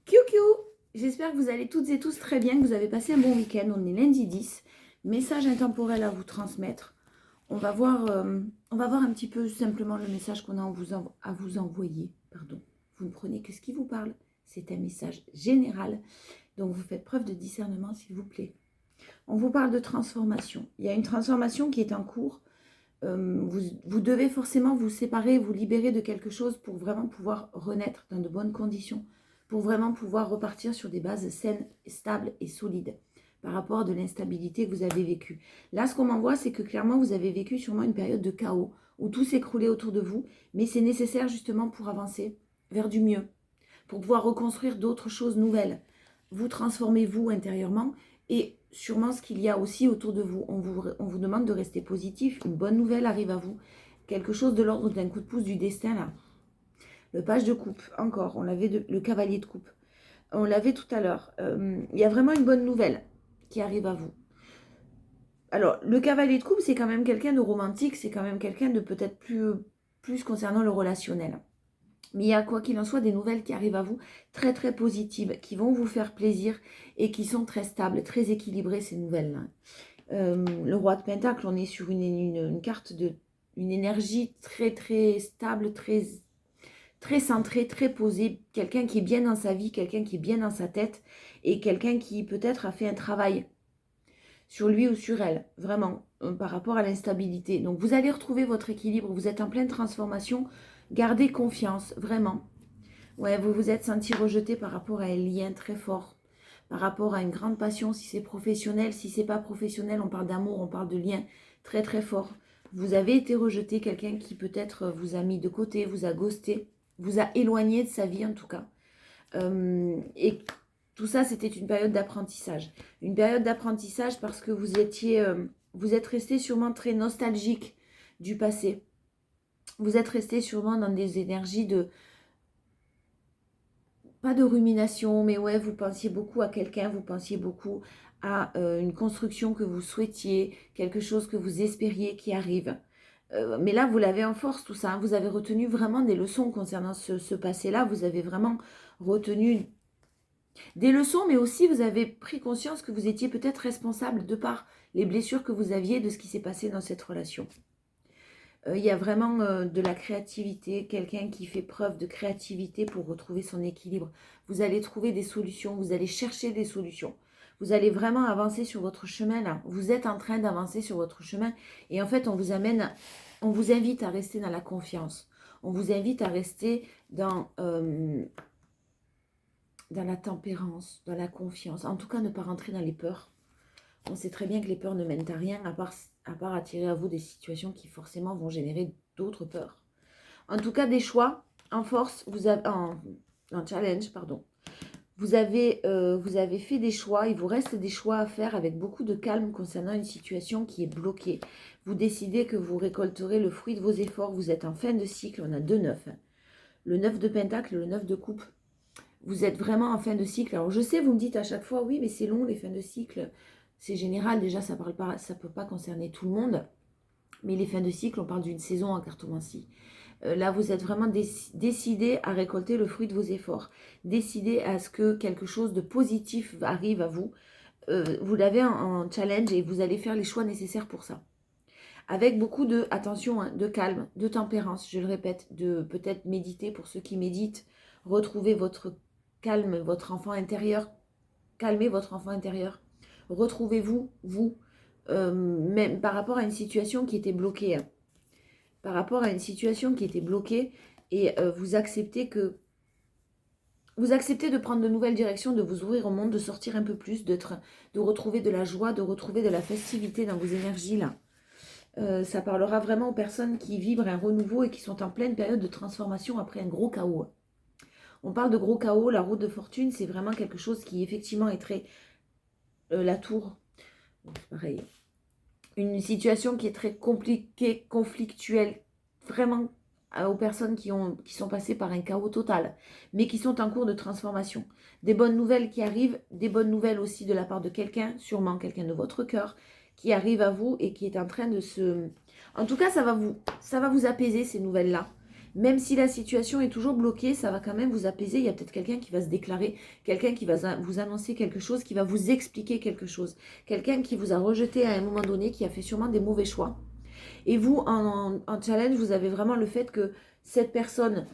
Kiou, j'espère que vous allez toutes et tous très bien, que vous avez passé un bon week-end. On est lundi 10. Message intemporel à vous transmettre. On va voir un petit peu simplement le message qu'on a à vous envoyer. Pardon. Vous ne prenez que ce qui vous parle. C'est un message général. Donc vous faites preuve de discernement, s'il vous plaît. On vous parle de transformation. Il y a une transformation qui est en cours. Vous devez forcément vous séparer, vous libérer de quelque chose pour vraiment pouvoir renaître dans de bonnes conditions, pour vraiment pouvoir repartir sur des bases saines, stables et solides par rapport à de l'instabilité que vous avez vécue. Là, ce qu'on m'envoie, c'est que clairement, vous avez vécu sûrement une période de chaos où tout s'écroulait autour de vous, mais c'est nécessaire justement pour avancer vers du mieux, pour pouvoir reconstruire d'autres choses nouvelles. Vous transformez vous intérieurement et sûrement ce qu'il y a aussi autour de vous. On vous demande de rester positif. Une bonne nouvelle arrive à vous. Quelque chose de l'ordre d'un coup de pouce du destin là. Le page de coupe, encore. On l'avait le cavalier de coupe. On l'avait tout à l'heure. Il y a vraiment une bonne nouvelle qui arrive à vous. Alors, le cavalier de coupe, c'est quand même quelqu'un de romantique. C'est quand même quelqu'un de peut-être plus concernant le relationnel. Mais il y a quoi qu'il en soit des nouvelles qui arrivent à vous, très très positives, qui vont vous faire plaisir et qui sont très stables, très équilibrées ces nouvelles-là. Le roi de Pentacle, on est sur une carte une énergie très très stable, très, très centrée, très posée. Quelqu'un qui est bien dans sa vie, quelqu'un qui est bien dans sa tête et quelqu'un qui peut-être a fait un travail sur lui ou sur elle, vraiment, par rapport à l'instabilité. Donc vous allez retrouver votre équilibre, vous êtes en pleine transformation. Gardez confiance, vraiment. Ouais, vous vous êtes senti rejeté par rapport à un lien très fort, par rapport à une grande passion, si c'est professionnel, si c'est pas professionnel, on parle d'amour, on parle de lien très très fort. Vous avez été rejeté, quelqu'un qui peut-être vous a mis de côté, vous a ghosté, vous a éloigné de sa vie en tout cas. Et tout ça, c'était une période d'apprentissage. Une période d'apprentissage parce que vous êtes resté sûrement très nostalgique du passé. Vous êtes resté sûrement dans des énergies pas de rumination, mais ouais, vous pensiez beaucoup à quelqu'un, vous pensiez beaucoup à une construction que vous souhaitiez, quelque chose que vous espériez qui arrive. Mais là, vous l'avez en force tout ça, hein. Vous avez retenu vraiment des leçons concernant ce passé-là. Vous avez vraiment retenu des leçons, mais aussi vous avez pris conscience que vous étiez peut-être responsable de par les blessures que vous aviez de ce qui s'est passé dans cette relation. Il y a vraiment de la créativité, quelqu'un qui fait preuve de créativité pour retrouver son équilibre. Vous allez trouver des solutions, vous allez chercher des solutions. Vous allez vraiment avancer sur votre chemin là. Vous êtes en train d'avancer sur votre chemin et en fait on vous invite à rester dans la confiance. On vous invite à rester dans la tempérance, dans la confiance. En tout cas, ne pas rentrer dans les peurs. On sait très bien que les peurs ne mènent à rien, à part attirer à vous des situations qui forcément vont générer d'autres peurs. En tout cas, des choix en force, en challenge, pardon. Vous avez fait des choix, il vous reste des choix à faire avec beaucoup de calme concernant une situation qui est bloquée. Vous décidez que vous récolterez le fruit de vos efforts, vous êtes en fin de cycle, on a 2 9. Le 9 de pentacle, le 9 de coupe. Vous êtes vraiment en fin de cycle. Alors je sais, vous me dites à chaque fois, oui, mais c'est long les fins de cycle. C'est général, déjà ça ne peut pas concerner tout le monde. Mais les fins de cycle, on parle d'une saison en cartomancie. Là, vous êtes vraiment décidé à récolter le fruit de vos efforts. Décidé à ce que quelque chose de positif arrive à vous. Vous l'avez en challenge et vous allez faire les choix nécessaires pour ça. Avec beaucoup de, attention, hein, de calme, de tempérance, je le répète, de peut-être méditer pour ceux qui méditent. Retrouver votre calme, votre enfant intérieur. Calmez votre enfant intérieur. Retrouvez-vous, même par rapport à une situation qui était bloquée. Hein. Par rapport à une situation qui était bloquée et vous acceptez de prendre de nouvelles directions, de vous ouvrir au monde, de sortir un peu plus, de retrouver de la joie, de retrouver de la festivité dans vos énergies là. Ça parlera vraiment aux personnes qui vibrent un renouveau et qui sont en pleine période de transformation après un gros chaos. On parle de gros chaos, la route de fortune, c'est vraiment quelque chose qui effectivement est très... la tour, pareil. Une situation qui est très compliquée, conflictuelle, vraiment aux personnes qui sont passées par un chaos total, mais qui sont en cours de transformation. Des bonnes nouvelles qui arrivent, des bonnes nouvelles aussi de la part de quelqu'un, sûrement quelqu'un de votre cœur, qui arrive à vous et qui est en train de se... En tout cas, ça va vous apaiser ces nouvelles-là. Même si la situation est toujours bloquée, ça va quand même vous apaiser. Il y a peut-être quelqu'un qui va se déclarer, quelqu'un qui va vous annoncer quelque chose, qui va vous expliquer quelque chose. Quelqu'un qui vous a rejeté à un moment donné, qui a fait sûrement des mauvais choix. Et vous, en challenge, vous avez vraiment le fait que cette personne,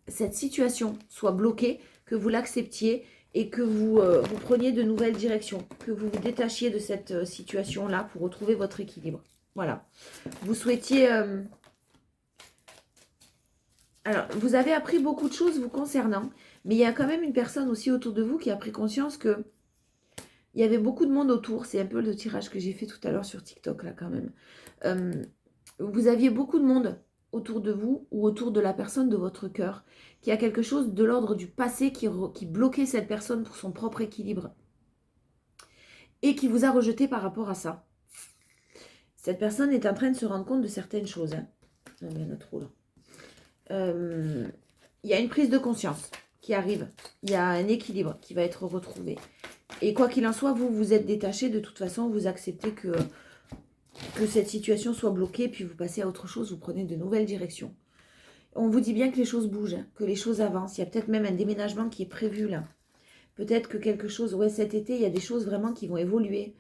cette situation soit bloquée, que vous l'acceptiez et que vous preniez de nouvelles directions, que vous vous détachiez de cette situation-là pour retrouver votre équilibre. Voilà. Vous souhaitiez... alors, vous avez appris beaucoup de choses vous concernant, mais il y a quand même une personne aussi autour de vous qui a pris conscience que il y avait beaucoup de monde autour. C'est un peu le tirage que j'ai fait tout à l'heure sur TikTok, là, quand même. Vous aviez beaucoup de monde autour de vous ou autour de la personne de votre cœur qui a quelque chose de l'ordre du passé qui bloquait cette personne pour son propre équilibre et qui vous a rejeté par rapport à ça. Cette personne est en train de se rendre compte de certaines choses. Hein. Il y en a trop là. Il y a une prise de conscience qui arrive. Il y a un équilibre qui va être retrouvé. Et quoi qu'il en soit, vous vous êtes détaché. De toute façon, vous acceptez que cette situation soit bloquée, puis vous passez à autre chose, vous prenez de nouvelles directions. On vous dit bien que les choses bougent, hein, que les choses avancent. Il y a peut-être même un déménagement qui est prévu là. Peut-être que quelque chose, ouais, cet été, il y a des choses vraiment qui vont évoluer.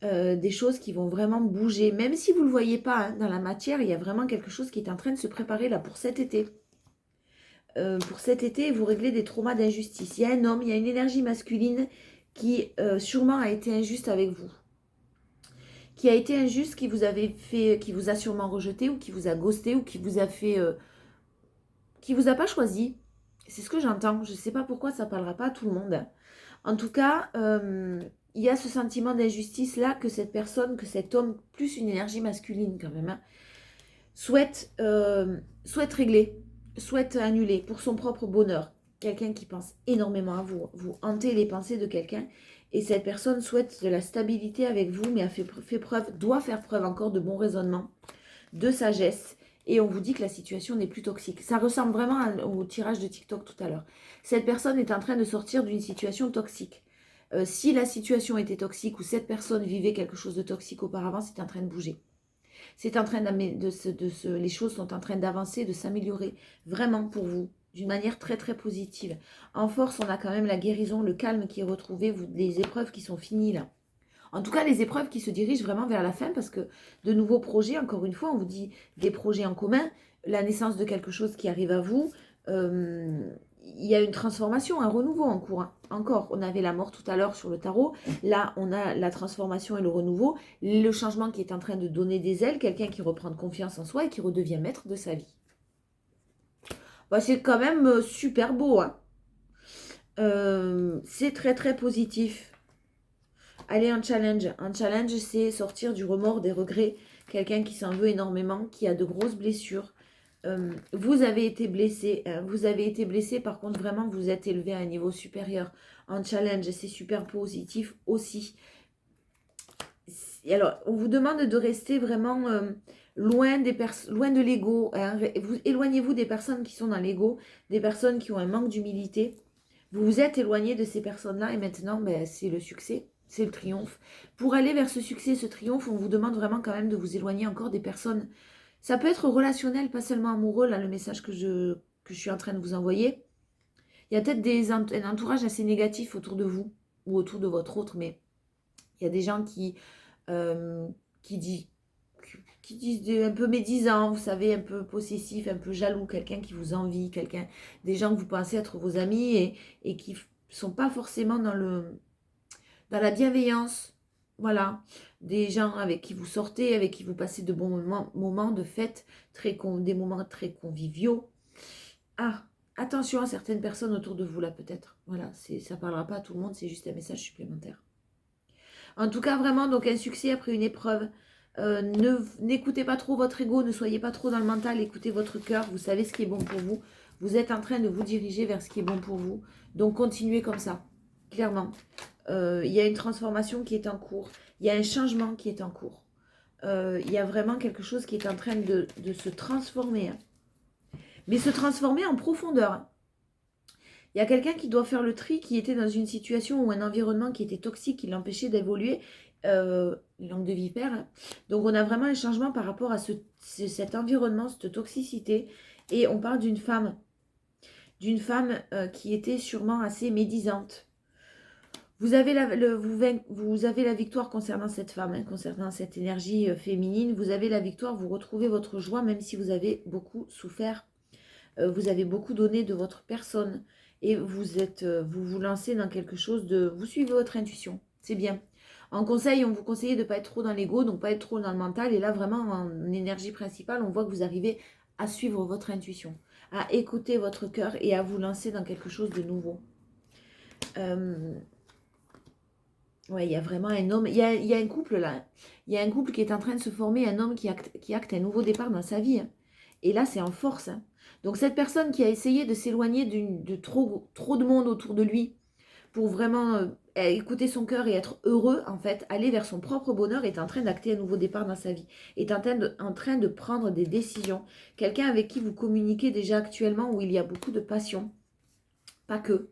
Des choses qui vont vraiment bouger. Même si vous ne le voyez pas hein, dans la matière, il y a vraiment quelque chose qui est en train de se préparer là pour cet été. Pour cet été, vous réglez des traumas d'injustice. Il y a un homme, il y a une énergie masculine qui sûrement a été injuste avec vous. Qui a été injuste, qui vous avait fait, qui vous a sûrement rejeté ou qui vous a ghosté ou qui vous a fait, qui vous a pas choisi. C'est ce que j'entends. Je ne sais pas pourquoi ça parlera pas à tout le monde. En tout cas, il y a ce sentiment d'injustice là que cette personne, que cet homme, plus une énergie masculine quand même, hein, souhaite régler, souhaite annuler pour son propre bonheur. Quelqu'un qui pense énormément à vous. Vous hantez les pensées de quelqu'un. Et cette personne souhaite de la stabilité avec vous, mais doit faire preuve encore de bon raisonnement, de sagesse. Et on vous dit que la situation n'est plus toxique. Ça ressemble vraiment au tirage de TikTok tout à l'heure. Cette personne est en train de sortir d'une situation toxique. Si la situation était toxique ou cette personne vivait quelque chose de toxique auparavant, c'est en train de bouger. C'est en train les choses sont en train d'avancer, de s'améliorer vraiment pour vous, d'une manière très très positive. En force, on a quand même la guérison, le calme qui est retrouvé, les épreuves qui sont finies là. En tout cas, les épreuves qui se dirigent vraiment vers la fin parce que de nouveaux projets, encore une fois, on vous dit des projets en commun, la naissance de quelque chose qui arrive à vous, il y a une transformation, un renouveau en cours. Hein. Encore, on avait la mort tout à l'heure sur le tarot. Là, on a la transformation et le renouveau. Le changement qui est en train de donner des ailes. Quelqu'un qui reprend confiance en soi et qui redevient maître de sa vie. Bah, c'est quand même super beau. Hein. C'est très, très positif. Allez, un challenge. Un challenge, c'est sortir du remords, des regrets. Quelqu'un qui s'en veut énormément, qui a de grosses blessures. Vous avez été blessé, vous avez été blessé, par contre vraiment vous êtes élevé à un niveau supérieur. En challenge, c'est super positif aussi. Alors, on vous demande de rester vraiment loin de l'ego. Hein. Éloignez-vous des personnes qui sont dans l'ego, des personnes qui ont un manque d'humilité. Vous vous êtes éloigné de ces personnes-là et maintenant, ben, c'est le succès, c'est le triomphe. Pour aller vers ce succès, ce triomphe, on vous demande vraiment quand même de vous éloigner encore des personnes. Ça peut être relationnel, pas seulement amoureux, là, le message que je suis en train de vous envoyer. Il y a peut-être un entourage assez négatif autour de vous ou autour de votre autre, mais il y a des gens qui disent un peu médisants, vous savez, un peu possessifs, un peu jaloux, quelqu'un qui vous envie, des gens que vous pensez être vos amis et qui ne sont pas forcément dans la bienveillance. Voilà, des gens avec qui vous sortez, avec qui vous passez de bons moments de fête, des moments très conviviaux. Ah, attention à certaines personnes autour de vous là peut-être. Voilà, ça ne parlera pas à tout le monde, c'est juste un message supplémentaire. En tout cas, vraiment, donc un succès après une épreuve. N'écoutez pas trop votre ego, ne soyez pas trop dans le mental, écoutez votre cœur, vous savez ce qui est bon pour vous. Vous êtes en train de vous diriger vers ce qui est bon pour vous. Donc continuez comme ça, clairement. Il y a une transformation qui est en cours. Il y a un changement qui est en cours. Il y a vraiment quelque chose qui est en train de se transformer. Hein. Mais se transformer en profondeur. Hein. Il y a quelqu'un qui doit faire le tri, qui était dans une situation ou un environnement qui était toxique, qui l'empêchait d'évoluer. Langue de vipère. Hein. Donc on a vraiment un changement par rapport à cet environnement, cette toxicité. Et on parle d'une femme qui était sûrement assez médisante. Vous avez vous avez la victoire concernant cette femme, hein, concernant cette énergie féminine. Vous avez la victoire, vous retrouvez votre joie, même si vous avez beaucoup souffert. Vous avez beaucoup donné de votre personne. Et vous vous lancez dans quelque chose de... Vous suivez votre intuition, c'est bien. En conseil, on vous conseille de ne pas être trop dans l'ego, donc pas être trop dans le mental. Et là, vraiment, en énergie principale, on voit que vous arrivez à suivre votre intuition, à écouter votre cœur et à vous lancer dans quelque chose de nouveau. Ouais, il y a vraiment un homme, il y a un couple là, il y a un couple qui est en train de se former, un homme qui acte un nouveau départ dans sa vie. Hein. Et là, c'est en force. Hein. Donc cette personne qui a essayé de s'éloigner de trop de monde autour de lui pour vraiment écouter son cœur et être heureux, en fait, aller vers son propre bonheur, est en train d'acter un nouveau départ dans sa vie, est en train de prendre des décisions. Quelqu'un avec qui vous communiquez déjà actuellement, où il y a beaucoup de passion, pas que.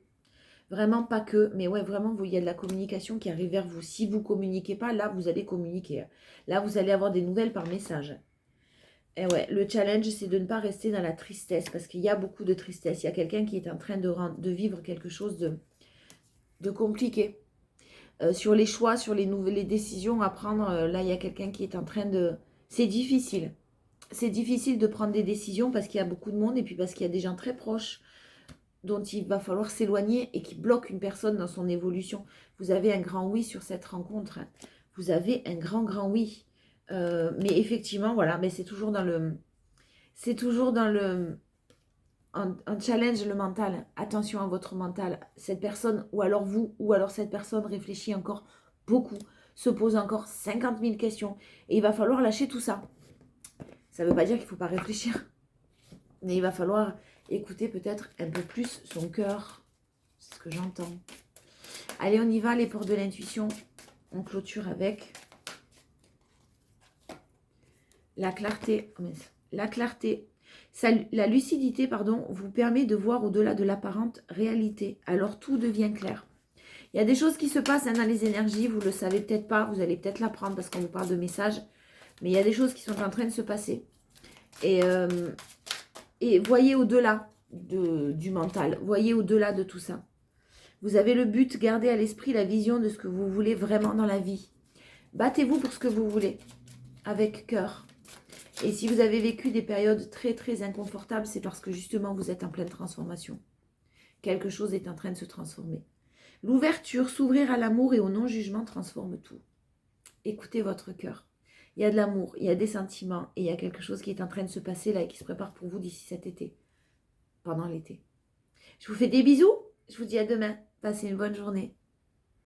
Vraiment pas que, mais ouais, vraiment, il y a de la communication qui arrive vers vous. Si vous ne communiquez pas, là, vous allez communiquer. Là, vous allez avoir des nouvelles par message. Et ouais, le challenge, c'est de ne pas rester dans la tristesse, parce qu'il y a beaucoup de tristesse. Il y a quelqu'un qui est en train de vivre quelque chose de compliqué. Sur les choix, sur les décisions à prendre, là, il y a quelqu'un qui est en train de... C'est difficile. C'est difficile de prendre des décisions parce qu'il y a beaucoup de monde et puis parce qu'il y a des gens très proches dont il va falloir s'éloigner et qui bloque une personne dans son évolution. Vous avez un grand oui sur cette rencontre. Hein. Vous avez un grand oui. Mais effectivement, voilà, mais c'est toujours dans le... C'est toujours dans le... Un challenge le mental. Attention à votre mental. Cette personne, ou alors vous, ou alors cette personne réfléchit encore beaucoup, se pose encore 50 000 questions. Et il va falloir lâcher tout ça. Ça ne veut pas dire qu'il ne faut pas réfléchir. Mais il va falloir écouter peut-être un peu plus son cœur. C'est ce que j'entends. Allez, on y va, les portes de l'intuition. On clôture avec la clarté. La clarté. La lucidité, pardon, vous permet de voir au-delà de l'apparente réalité. Alors tout devient clair. Il y a des choses qui se passent hein, dans les énergies. Vous ne le savez peut-être pas. Vous allez peut-être l'apprendre parce qu'on vous parle de messages. Mais il y a des choses qui sont en train de se passer. Et voyez au-delà du mental. Voyez au-delà de tout ça. Vous avez le but, gardez à l'esprit la vision de ce que vous voulez vraiment dans la vie. Battez-vous pour ce que vous voulez, avec cœur. Et si vous avez vécu des périodes très inconfortables, c'est parce que justement vous êtes en pleine transformation. Quelque chose est en train de se transformer. L'ouverture, s'ouvrir à l'amour et au non-jugement transforme tout. Écoutez votre cœur. Il y a de l'amour, il y a des sentiments et il y a quelque chose qui est en train de se passer là et qui se prépare pour vous d'ici cet été, pendant l'été. Je vous fais des bisous, je vous dis à demain. Passez une bonne journée.